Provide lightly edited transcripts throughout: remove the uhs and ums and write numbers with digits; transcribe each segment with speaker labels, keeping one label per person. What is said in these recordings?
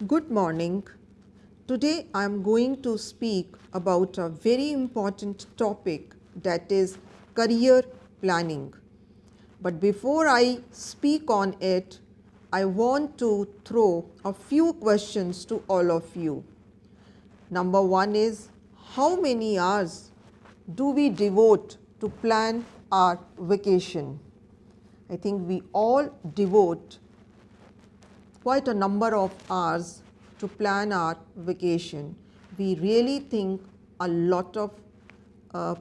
Speaker 1: Good morning. Today I am going to speak about a very important topic, that is career planning. But before I speak on it, I want to throw a few questions to all of you. Number one is, how many hours do we devote to plan our vacation? I think we all devote quite a number of hours to plan our vacation. We really think a lot of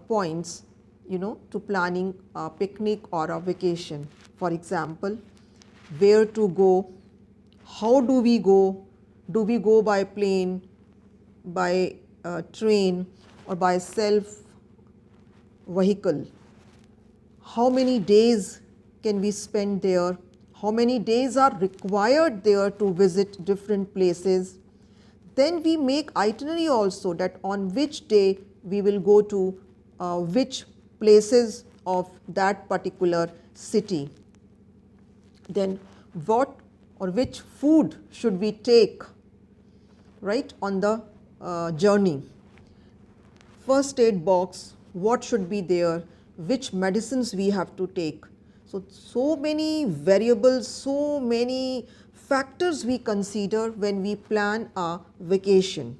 Speaker 1: points, to planning a picnic or a vacation. For example, where to go, how do we go? Do we go by plane, by train, or by self vehicle? How many days can we spend there? How many days are required there to visit different places? Then we make itinerary also, that on which day we will go to which places of that particular city. Then what or which food should we take, right, on the journey. First aid box, what should be there, which medicines we have to take. So many variables, so many factors we consider when we plan a vacation.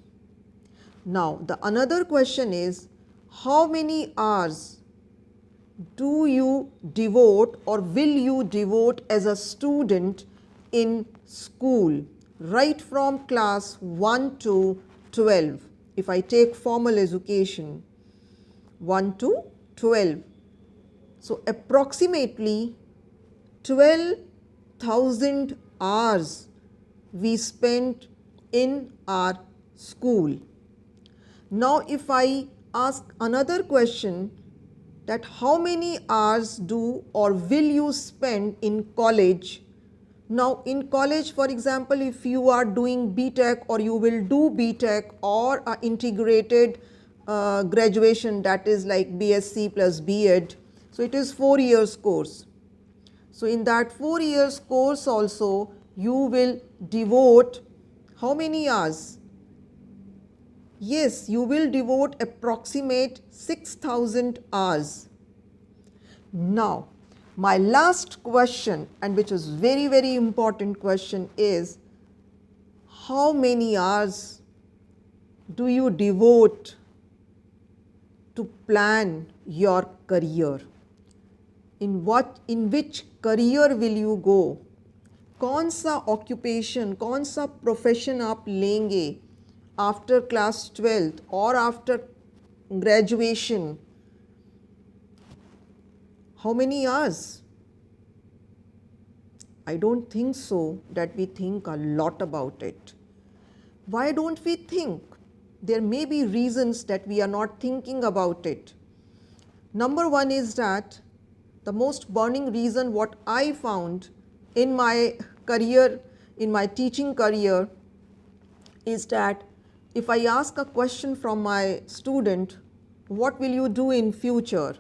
Speaker 1: Now, the another question is, how many hours do you devote or will you devote as a student in school, right from class 1 to 12? If I take formal education, 1 to 12. So approximately 12,000 hours we spent in our school. Now if I ask another question, that how many hours do or will you spend in college? Now in college, for example, if you are doing BTech or you will do BTech or a integrated graduation, that is like BSc plus B.Ed, so it is 4 years course. So in that 4 years course also you will devote how many hours? Yes, you will devote approximate 6,000 hours. Now, my last question, and which is very important question, is how many hours do you devote to plan your career? In which career will you go? कौन सा occupation, कौन सा profession आप लेंगे after class 12th or after graduation? How many hours? I don't think so that we think a lot about it. Why don't we think? There may be reasons that we are not thinking about it. Number one is that the most burning reason what I found in my career, in my teaching career, is that if I ask a question from my student, what will you do in future?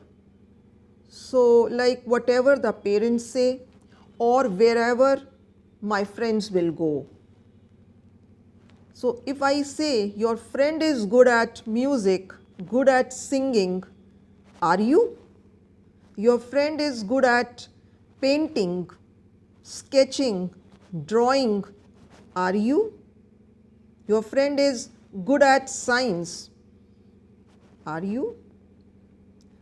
Speaker 1: So like whatever the parents say or wherever my friends will go. So if I say your friend is good at music, good at singing, are you? Your friend is good at painting, sketching, drawing, are you? Your friend is good at science, are you?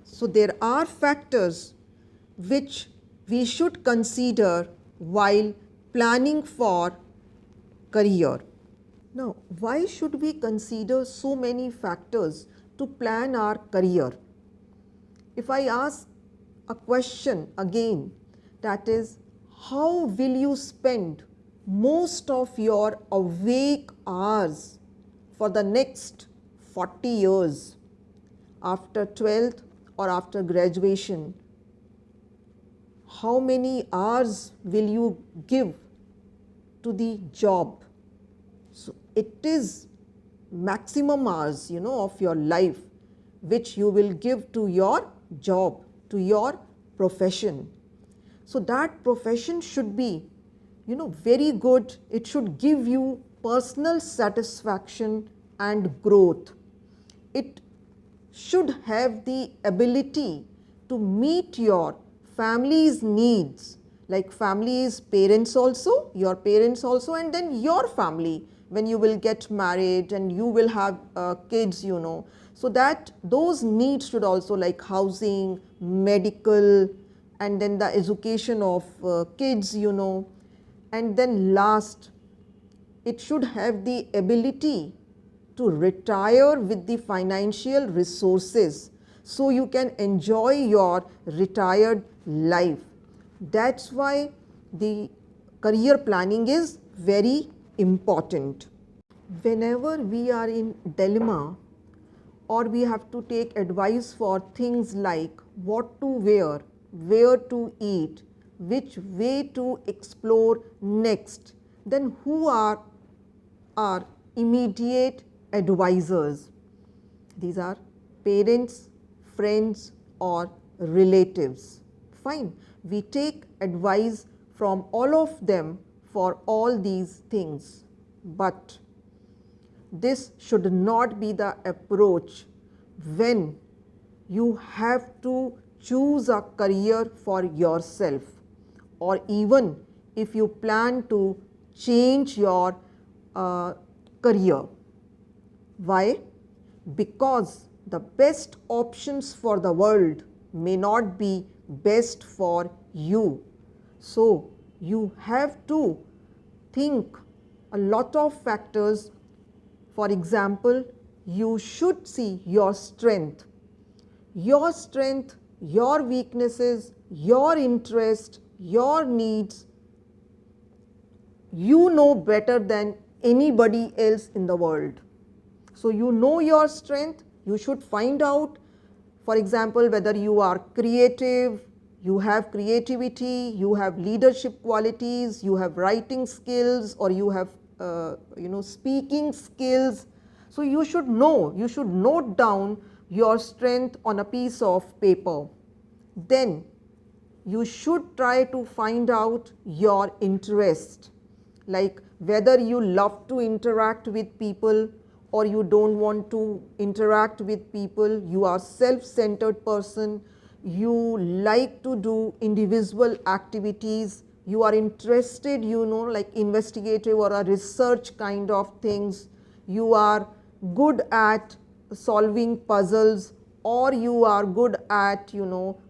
Speaker 1: So there are factors which we should consider while planning for career. Now, why should we consider so many factors to plan our career? If I ask a question again, that is, how will you spend most of your awake hours for the next 40 years after 12th or after graduation? How many hours will you give to the job? So it is maximum hours, of your life which you will give to your job, to your profession. So that profession should be very good. It should give you personal satisfaction and growth. It should have the ability to meet your family's needs, like family's parents also, your parents also, and then your family when you will get married and you will have kids, so that those needs should also, like housing, medical, and then the education of kids, and then last, it should have the ability to retire with the financial resources so you can enjoy your retired life. That's why the career planning is very important. Whenever we are in dilemma or we have to take advice for things like what to wear, where to eat, which way to explore next, then who are our immediate advisors? These are parents, friends, or relatives. Fine, we take advice from all of them for all these things, but this should not be the approach when you have to choose a career for yourself, or even if you plan to change your career. Why? Because the best options for the world may not be best for you. So you have to think a lot of factors. For example, you should see your strength, your weaknesses, your interest, your needs. You know better than anybody else in the world. So you know your strength, you should find out, for example, whether you are creative, you have creativity, you have leadership qualities, you have writing skills, or you have speaking skills. So you should know, you should note down your strength on a piece of paper. Then you should try to find out your interest, like whether you love to interact with people or you don't want to interact with people, you are self-centered person, you like to do individual activities, you are interested, like investigative or a research kind of things, you are good at solving puzzles, or you are good at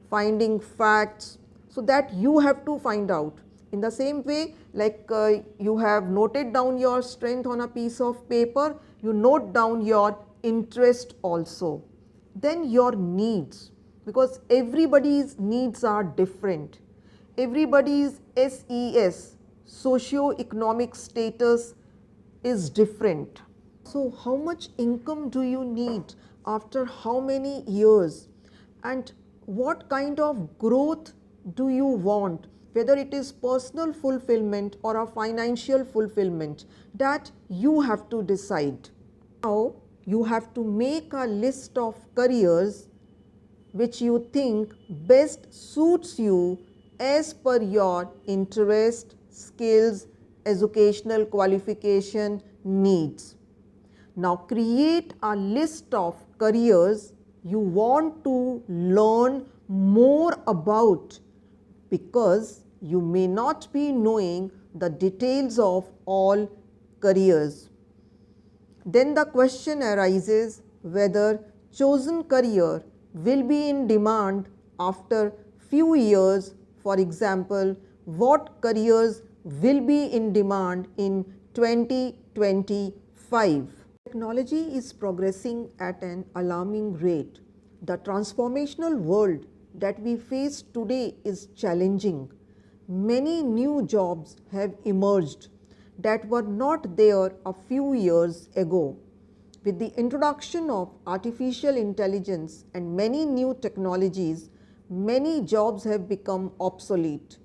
Speaker 1: finding facts. So that you have to find out. In the same way, like you have noted down your strength on a piece of paper, you note down your interest also. Then your needs, because everybody's needs are different. Everybody's SES, socio-economic status, is different. So how much income do you need after how many years, and what kind of growth do you want, whether it is personal fulfillment or a financial fulfillment, that you have to decide. Now you have to make a list of careers which you think best suits you as per your interest, skills, educational qualification, needs. Now create a list of careers you want to learn more about, because you may not be knowing the details of all careers. Then the question arises whether chosen career will be in demand after few years. For example, what careers will be in demand in 2025? Technology is progressing at an alarming rate. The transformational world that we face today is challenging. Many new jobs have emerged that were not there a few years ago. With the introduction of artificial intelligence and many new technologies, many jobs have become obsolete,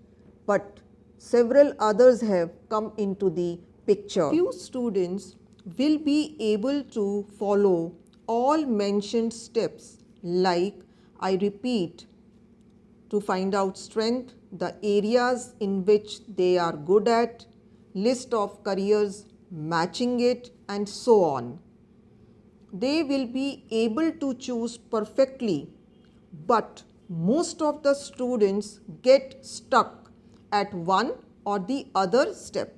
Speaker 1: but several others have come into the picture. Few students will be able to follow all mentioned steps, like I repeat, to find out strength, the areas in which they are good at, list of careers matching it, and so on. They will be able to choose perfectly, but most of the students get stuck at one or the other step.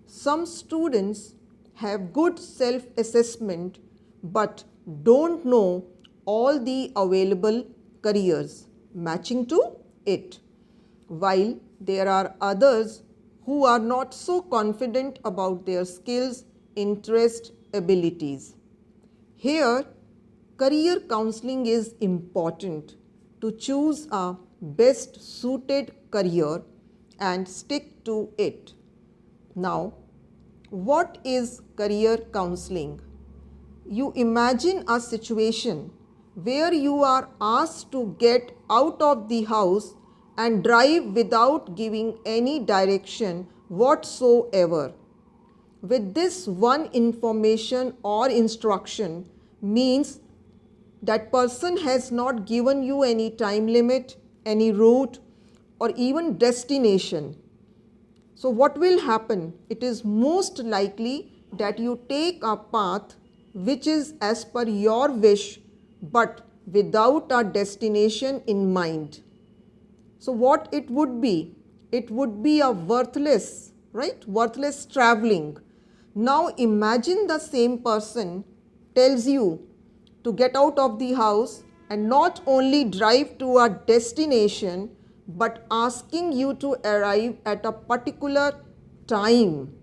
Speaker 1: Some students have good self-assessment but don't know all the available careers matching to it, while there are others who are not so confident about their skills, interests, abilities. Here, career counseling is important to choose a best suited career and stick to it. Now, what is career counseling? You imagine a situation where you are asked to get out of the house and drive without giving any direction whatsoever. With this one information or instruction means that person has not given you any time limit, any route, or even destination. So what will happen? It is most likely that you take a path which is as per your wish but without a destination in mind. So what it would be? It would be a worthless, right? Worthless traveling. Now imagine the same person tells you to get out of the house and not only drive to a destination but asking you to arrive at a particular time.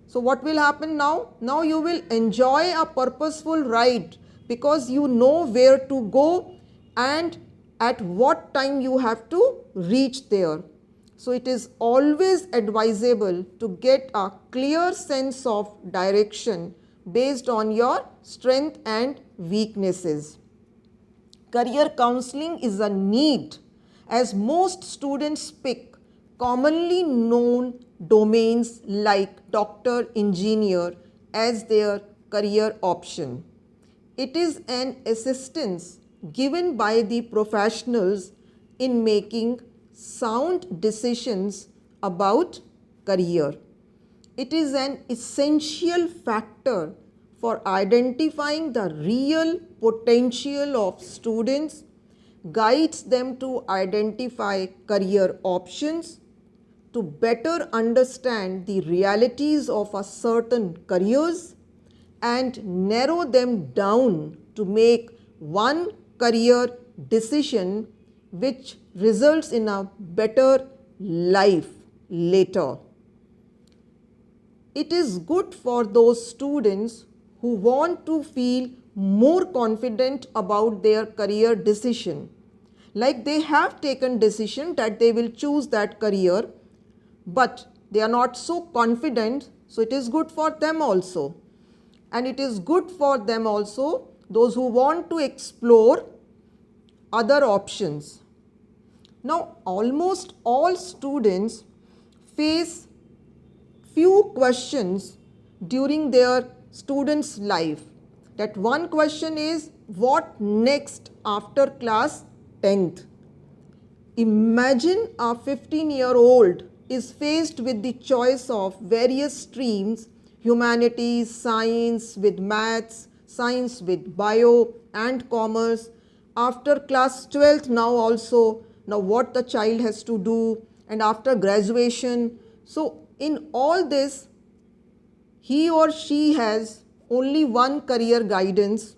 Speaker 1: So what will happen now? Now you will enjoy a purposeful ride because you know where to go and at what time you have to reach there. So it is always advisable to get a clear sense of direction based on your strength and weaknesses. Career counseling is a need as most students pick commonly known domains like doctor, engineer as their career option. It is an assistance given by the professionals in making sound decisions about career. It is an essential factor for identifying the real potential of students, guides them to identify career options, to better understand the realities of a certain careers and narrow them down to make one career decision which results in a better life later. It is good for those students who want to feel more confident about their career decision. Like they have taken decision that they will choose that career, but they are not so confident, so it is good for them also. And it is good for them also, those who want to explore other options. Now, almost all students face few questions during their student's life. That one question is, what next after class 10th? Imagine a 15-year-old is faced with the choice of various streams, humanities, science with maths, science with bio and commerce. After class 12th now also, now what the child has to do, and after graduation. So in all this, he or she has only one career guidance,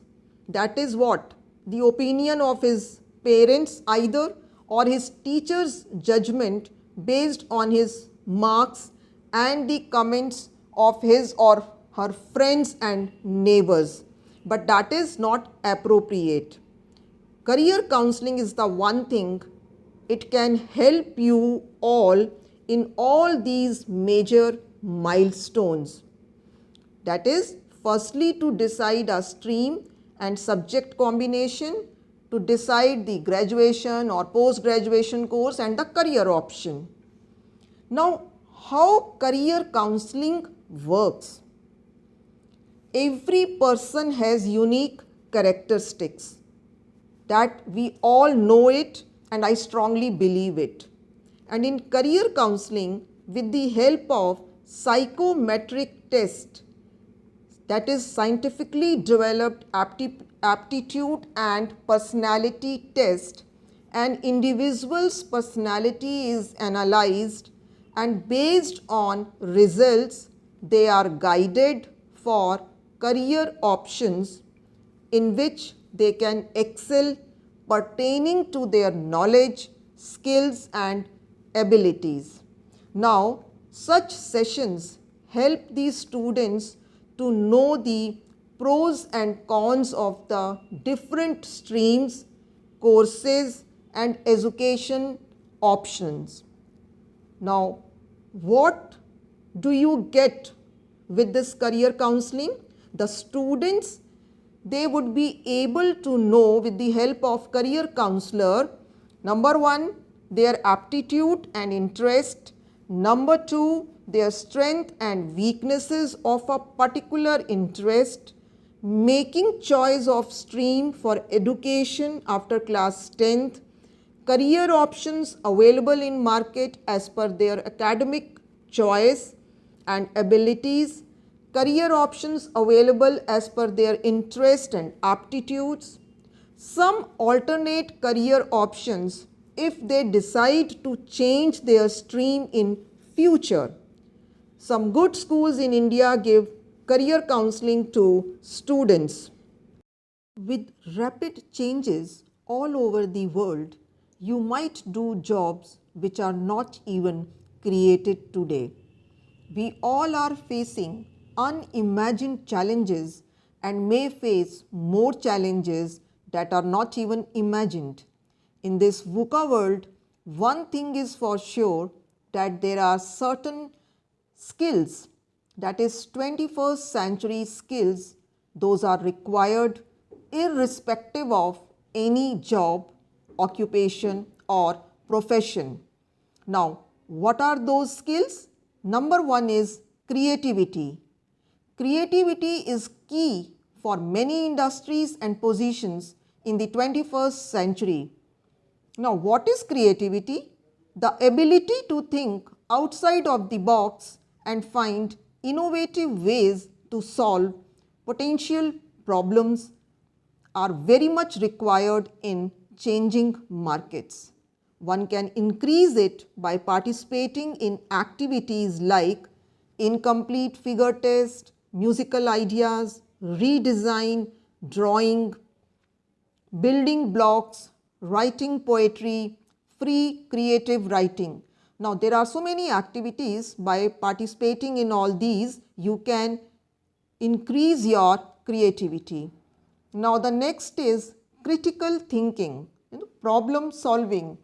Speaker 1: that is what? The opinion of his parents either or his teacher's judgment based on his marks and the comments of his or her friends and neighbors. But that is not appropriate. Career counseling is the one thing, it can help you all in all these major milestones. That is, firstly to decide a stream and subject combination, to decide the graduation or post-graduation course and the career option. Now, how career counseling works? Every person has unique characteristics, that we all know it and I strongly believe it. And in career counseling, with the help of psychometric test, that is scientifically developed aptitude and personality test, an individual's personality is analyzed, and based on results they are guided for career options in which they can excel pertaining to their knowledge, skills and abilities. Now, such sessions help the students to know the pros and cons of the different streams, courses and education options. Now, what do you get with this career counseling? The students, they would be able to know with the help of career counselor, number one, their aptitude and interest, number two, their strength and weaknesses of a particular interest, making choice of stream for education after class 10th, career options available in market as per their academic choice and abilities, career options available as per their interest and aptitudes, some alternate career options if they decide to change their stream in future. Some good schools in India give career counseling to students. With rapid changes all over the world, you might do jobs which are not even created today. We all are facing unimagined challenges and may face more challenges that are not even imagined. In this VUCA world, one thing is for sure, that there are certain skills, that is 21st century skills, those are required irrespective of any job, occupation or profession. Now, what are those skills? Number one is creativity. Creativity is key for many industries and positions in the 21st century. Now, what is creativity? The ability to think outside of the box and find innovative ways to solve potential problems are very much required in changing markets. One can increase it by participating in activities like incomplete figure test, musical ideas, redesign, drawing, building blocks, writing poetry, free creative writing. Now, there are so many activities. By participating in all these, you can increase your creativity. Now, the next is critical thinking, problem solving.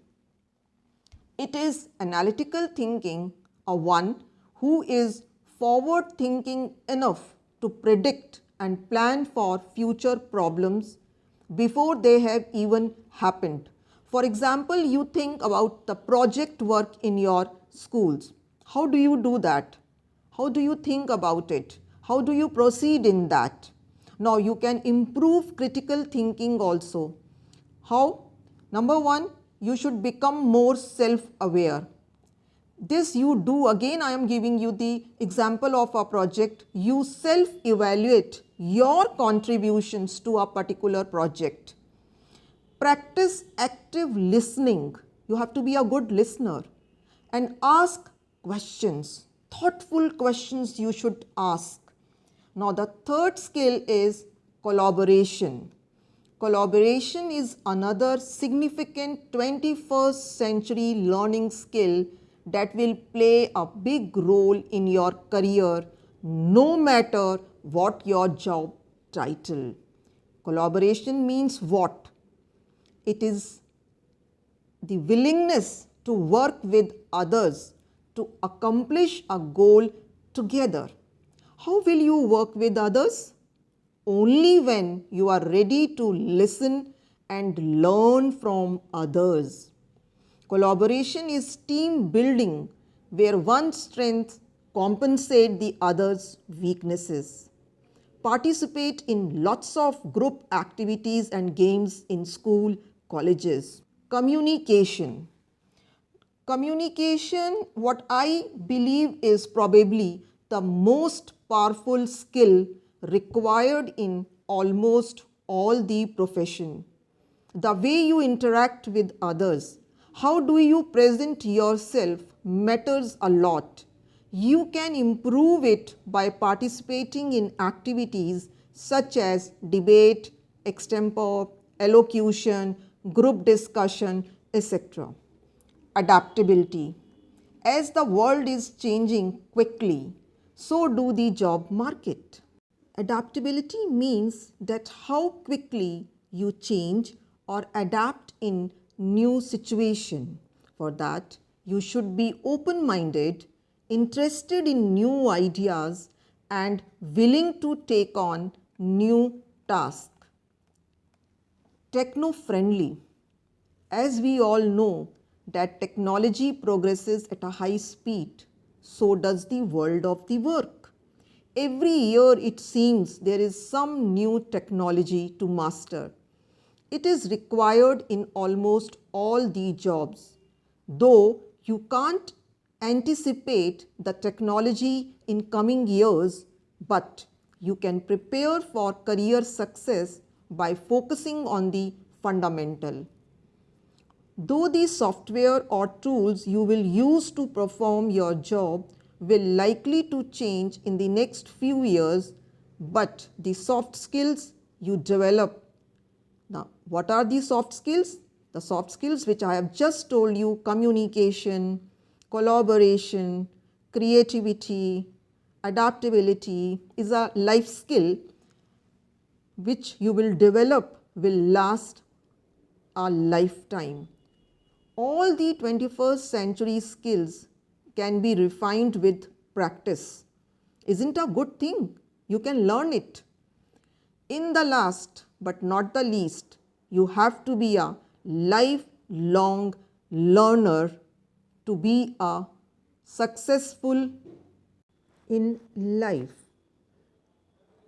Speaker 1: It is analytical thinking, a one who is forward thinking enough to predict and plan for future problems before they have even happened. For example, you think about the project work in your schools. How do you do that? How do you think about it? How do you proceed in that? Now, you can improve critical thinking also. How? Number one, you should become more self-aware. This you do, again I am giving you the example of a project. You self-evaluate your contributions to a particular project. Practice active listening. You have to be a good listener and ask questions. Thoughtful questions you should ask. Now, the third skill is collaboration. Collaboration is another significant 21st century learning skill that will play a big role in your career, no matter what your job title. Collaboration means what? It is the willingness to work with others to accomplish a goal together. How will you work with others? Only when you are ready to listen and learn from others. Collaboration is team building, where one strength compensates the other's weaknesses. Participate in lots of group activities and games in school, colleges. Communication. Communication, what I believe, is probably the most powerful skill required in almost all the profession. The way you interact with others, how do you present yourself matters a lot. You can improve it by participating in activities such as debate, extempore, elocution, group discussion, etc. Adaptability. As the world is changing quickly, so do the job market. Adaptability means that how quickly you change or adapt in new situation. For that, you should be open-minded, interested in new ideas and willing to take on new tasks. Techno-friendly. As we all know that technology progresses at a high speed, so does the world of the work. Every year it seems there is some new technology to master. It is required in almost all the jobs. Though you can't anticipate the technology in coming years, but you can prepare for career success by focusing on the fundamental. Though the software or tools you will use to perform your job will likely to change in the next few years, but the soft skills you develop. Now, what are the soft skills? The soft skills which I have just told you: communication, collaboration, creativity, adaptability is a life skill which you will develop, will last a lifetime. All the 21st century skills can be refined with practice. Isn't a good thing? You can learn it. In the last but not the least, you have to be a lifelong learner to be a successful in life.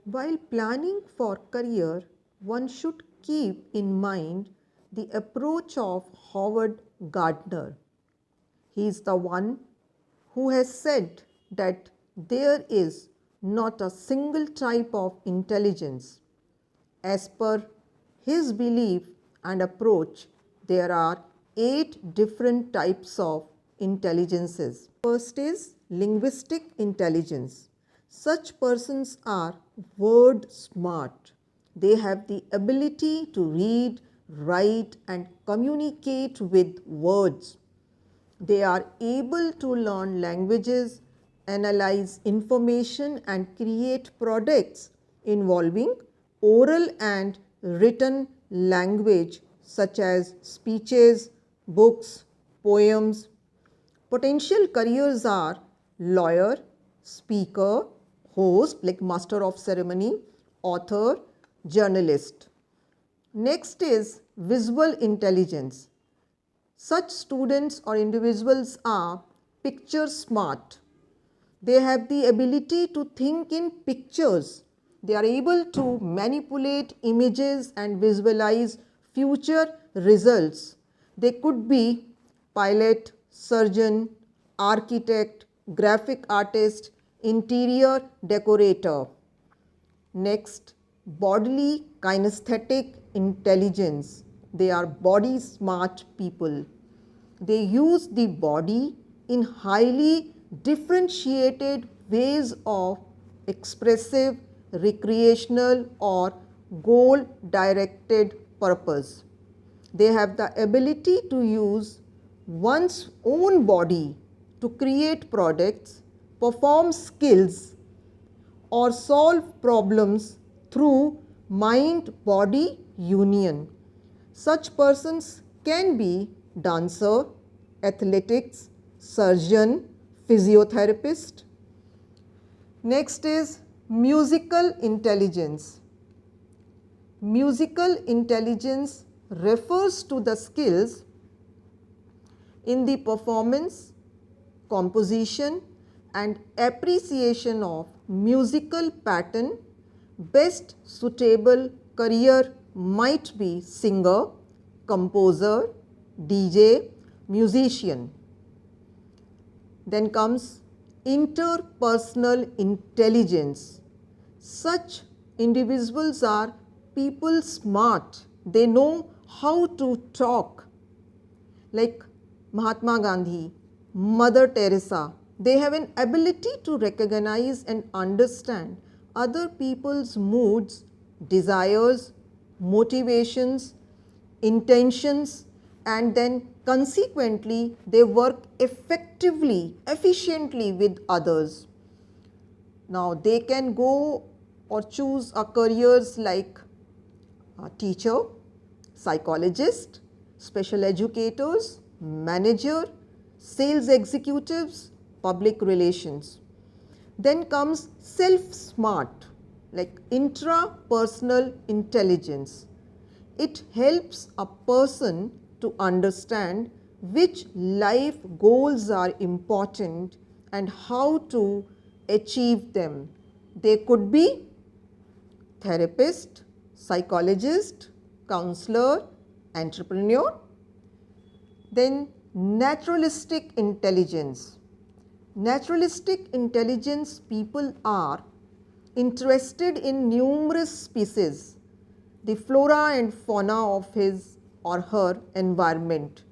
Speaker 1: While planning for career, one should keep in mind the approach of Howard Gardner. He is the one who has said that there is not a single type of intelligence. As per his belief and approach, there are 8 different types of intelligences. First is linguistic intelligence. Such persons are word smart. They have the ability to read, write and communicate with words. They are able to learn languages, analyze information and create products involving oral and written language such as speeches, books, poems. Potential careers are lawyer, speaker, host like master of ceremony, author, journalist. Next is visual intelligence. Such students or individuals are picture smart. They have the ability to think in pictures. They are able to manipulate images and visualize future results. They could be pilot, surgeon, architect, graphic artist, interior decorator. Next, bodily kinesthetic intelligence. They are body smart people. They use the body in highly differentiated ways of expressive, recreational or goal directed purpose. They have the ability to use one's own body to create products, perform skills or solve problems through mind-body union. Such persons can be dancer, athletics, surgeon, physiotherapist. Next is musical intelligence. Musical intelligence refers to the skills in the performance, composition and appreciation of musical pattern. Best suitable career might be singer, composer, DJ, musician. Then comes interpersonal intelligence. Such individuals are people smart. They know how to talk. Like Mahatma Gandhi, Mother Teresa, they have an ability to recognize and understand other people's moods, desires, motivations, intentions, and then consequently they work effectively, efficiently with others. Now they can go or choose a careers like a teacher, psychologist, special educators, manager, sales executives, public relations. Then comes self-smart, like intrapersonal intelligence. It helps a person to understand which life goals are important and how to achieve them. They could be therapist, psychologist, counselor, entrepreneur. Then naturalistic intelligence. Naturalistic intelligence people are interested in numerous species, the flora and fauna of his or her environment.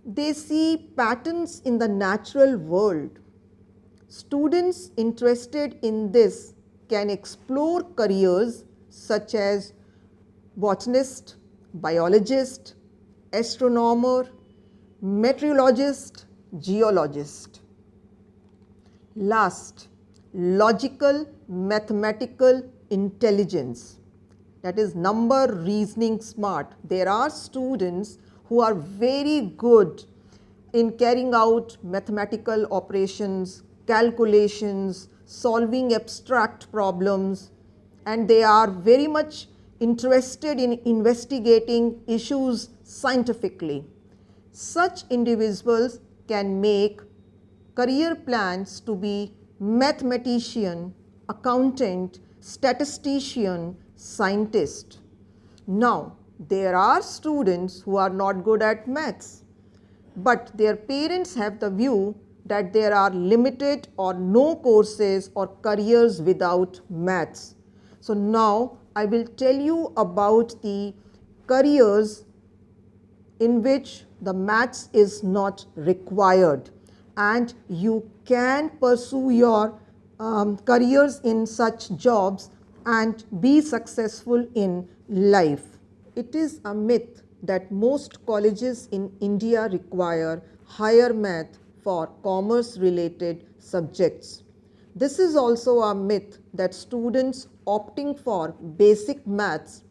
Speaker 1: They see patterns in the natural world. Students interested in this can explore careers such as botanist, biologist, astronomer, meteorologist, geologist. Last, logical mathematical intelligence, that is number reasoning smart. There are students who are very good in carrying out mathematical operations, calculations, solving abstract problems, and they are very much interested in investigating issues scientifically. Such individuals can make career plans to be mathematician, accountant, statistician, scientist. Now, there are students who are not good at maths, but their parents have the view that there are limited or no courses or careers without maths. So now I will tell you about the careers in which the maths is not required, and you can pursue your careers in such jobs and be successful in life. It is a myth that most colleges in India require higher math for commerce related subjects. This is also a myth that students opting for basic maths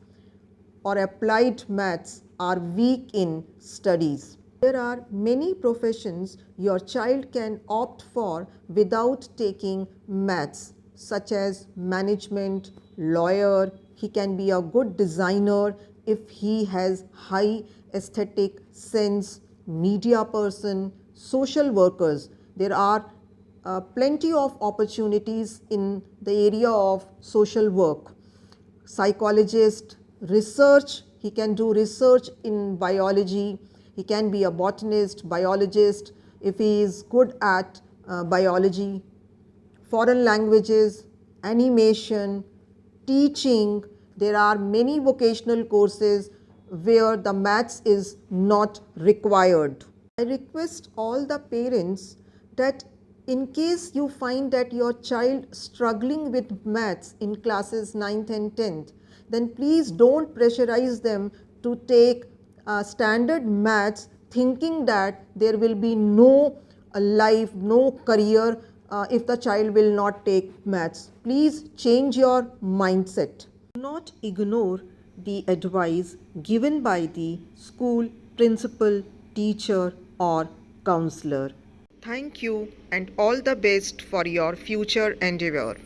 Speaker 1: or applied maths are weak in studies. There are many professions your child can opt for without taking maths, such as management, lawyer. He can be a good designer if he has high aesthetic sense, media person, social workers. There are plenty of opportunities in the area of social work. Psychologist, research, he can do research in biology. He can be a botanist, biologist if he is good at biology. Foreign languages, animation, teaching. There are many vocational courses where the maths is not required. I request all the parents that in case you find that your child struggling with maths in classes 9th and 10th, then please don't pressurize them to take standard maths thinking that there will be no life, no career if the child will not take maths. Please change your mindset. Do not ignore the advice given by the school principal, teacher or counselor. Thank you and all the best for your future endeavor.